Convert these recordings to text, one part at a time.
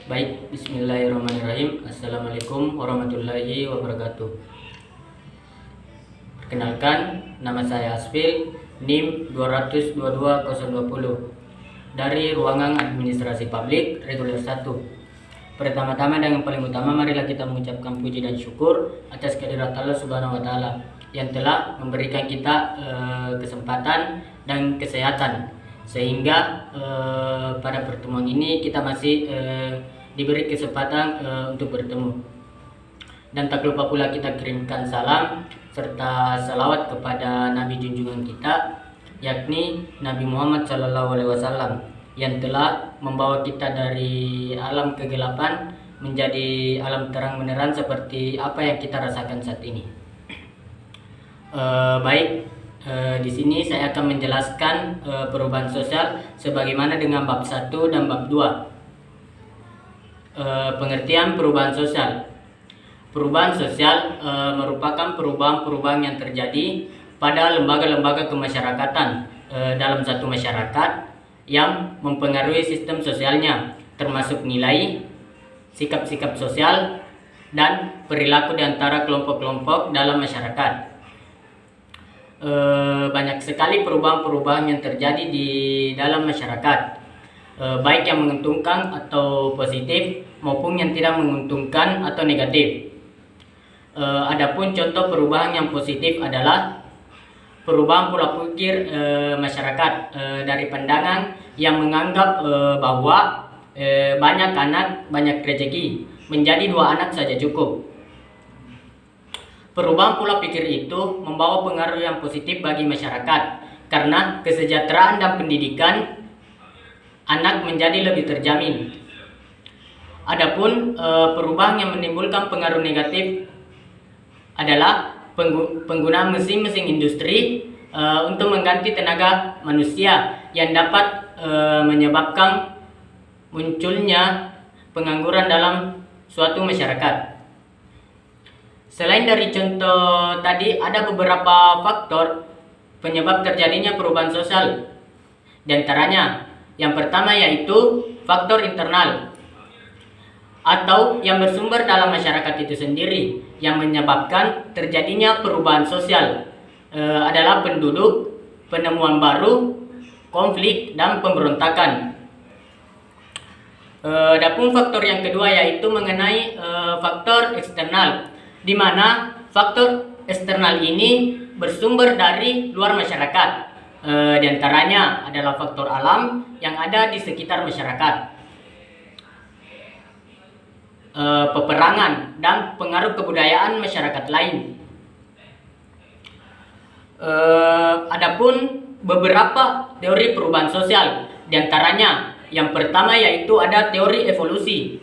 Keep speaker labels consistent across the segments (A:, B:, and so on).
A: Baik, bismillahirrahmanirrahim. Assalamualaikum warahmatullahi wabarakatuh. Perkenalkan, nama saya Asfil, NIM 222.020 dari Ruangan Administrasi Publik Reguler 1. Pertama-tama dan yang paling utama, marilah kita mengucapkan puji dan syukur atas kehadirat Allah Subhanahu wa taala yang telah memberikan kita kesempatan dan kesehatan sehingga pada pertemuan ini kita masih diberi kesempatan untuk bertemu. Dan tak lupa pula kita kirimkan salam serta salawat kepada Nabi junjungan kita, yakni Nabi Muhammad SAW, yang telah membawa kita dari alam kegelapan menjadi alam terang beneran seperti apa yang kita rasakan saat ini. Di sini saya akan menjelaskan perubahan sosial sebagaimana dengan bab 1 dan bab 2. Pengertian perubahan sosial. Perubahan sosial merupakan perubahan-perubahan yang terjadi pada lembaga-lembaga kemasyarakatan dalam satu masyarakat yang mempengaruhi sistem sosialnya, termasuk nilai, sikap-sikap sosial, dan perilaku di antara kelompok-kelompok dalam masyarakat. Banyak sekali perubahan-perubahan yang terjadi di dalam masyarakat, baik yang menguntungkan atau positif maupun yang tidak menguntungkan atau negatif. Adapun contoh perubahan yang positif adalah perubahan pola pikir masyarakat dari pandangan yang menganggap bahwa banyak anak banyak rezeki menjadi 2 anak saja cukup. Perubahan pola pikir itu membawa pengaruh yang positif bagi masyarakat karena kesejahteraan dan pendidikan anak menjadi lebih terjamin. Adapun perubahan yang menimbulkan pengaruh negatif adalah penggunaan mesin-mesin industri untuk mengganti tenaga manusia yang dapat menyebabkan munculnya pengangguran dalam suatu masyarakat. Selain dari contoh tadi, ada beberapa faktor penyebab terjadinya perubahan sosial. Di antaranya, yang pertama yaitu faktor internal atau yang bersumber dalam masyarakat itu sendiri yang menyebabkan terjadinya perubahan sosial adalah penduduk, penemuan baru, konflik, dan pemberontakan. Adapun faktor yang kedua yaitu mengenai faktor eksternal, di mana faktor eksternal ini bersumber dari luar masyarakat. Di antaranya adalah faktor alam yang ada di sekitar masyarakat, peperangan, dan pengaruh kebudayaan masyarakat lain. Adapun beberapa teori perubahan sosial, di antaranya yang pertama yaitu ada teori evolusi,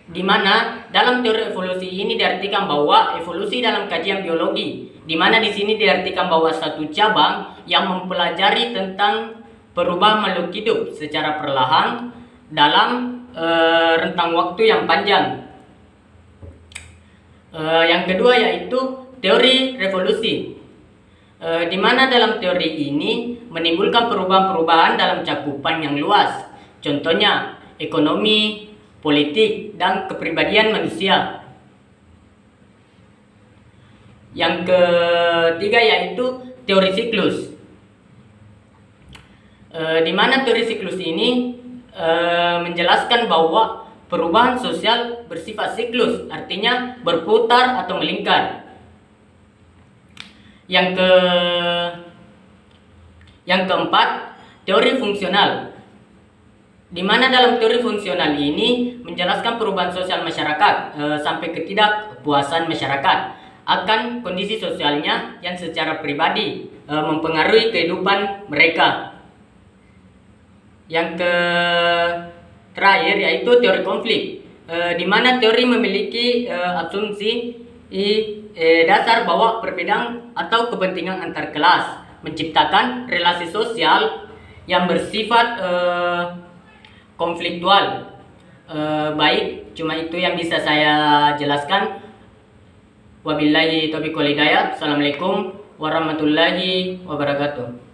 A: di mana dalam teori evolusi ini diartikan bahwa evolusi dalam kajian biologi, di mana di sini diartikan bahwa satu cabang yang mempelajari tentang perubahan makhluk hidup secara perlahan dalam rentang waktu yang panjang. Yang kedua yaitu teori revolusi, di mana dalam teori ini menimbulkan perubahan-perubahan dalam cakupan yang luas, contohnya ekonomi, politik, dan kepribadian manusia. Yang ketiga yaitu teori siklus, di mana teori siklus ini menjelaskan bahwa perubahan sosial bersifat siklus, artinya berputar atau melingkar. Yang keempat, teori fungsional, di mana dalam teori fungsional ini menjelaskan perubahan sosial masyarakat sampai ketidakpuasan masyarakat akan kondisi sosialnya yang secara pribadi mempengaruhi kehidupan mereka. Yang terakhir yaitu teori konflik, di mana teori memiliki asumsi dasar bahwa perbedaan atau kepentingan antar kelas menciptakan relasi sosial yang bersifat konfliktual. Baik, cuma itu yang bisa saya jelaskan. Wabillahi taufiq wal hidayah. Assalamualaikum warahmatullahi wabarakatuh.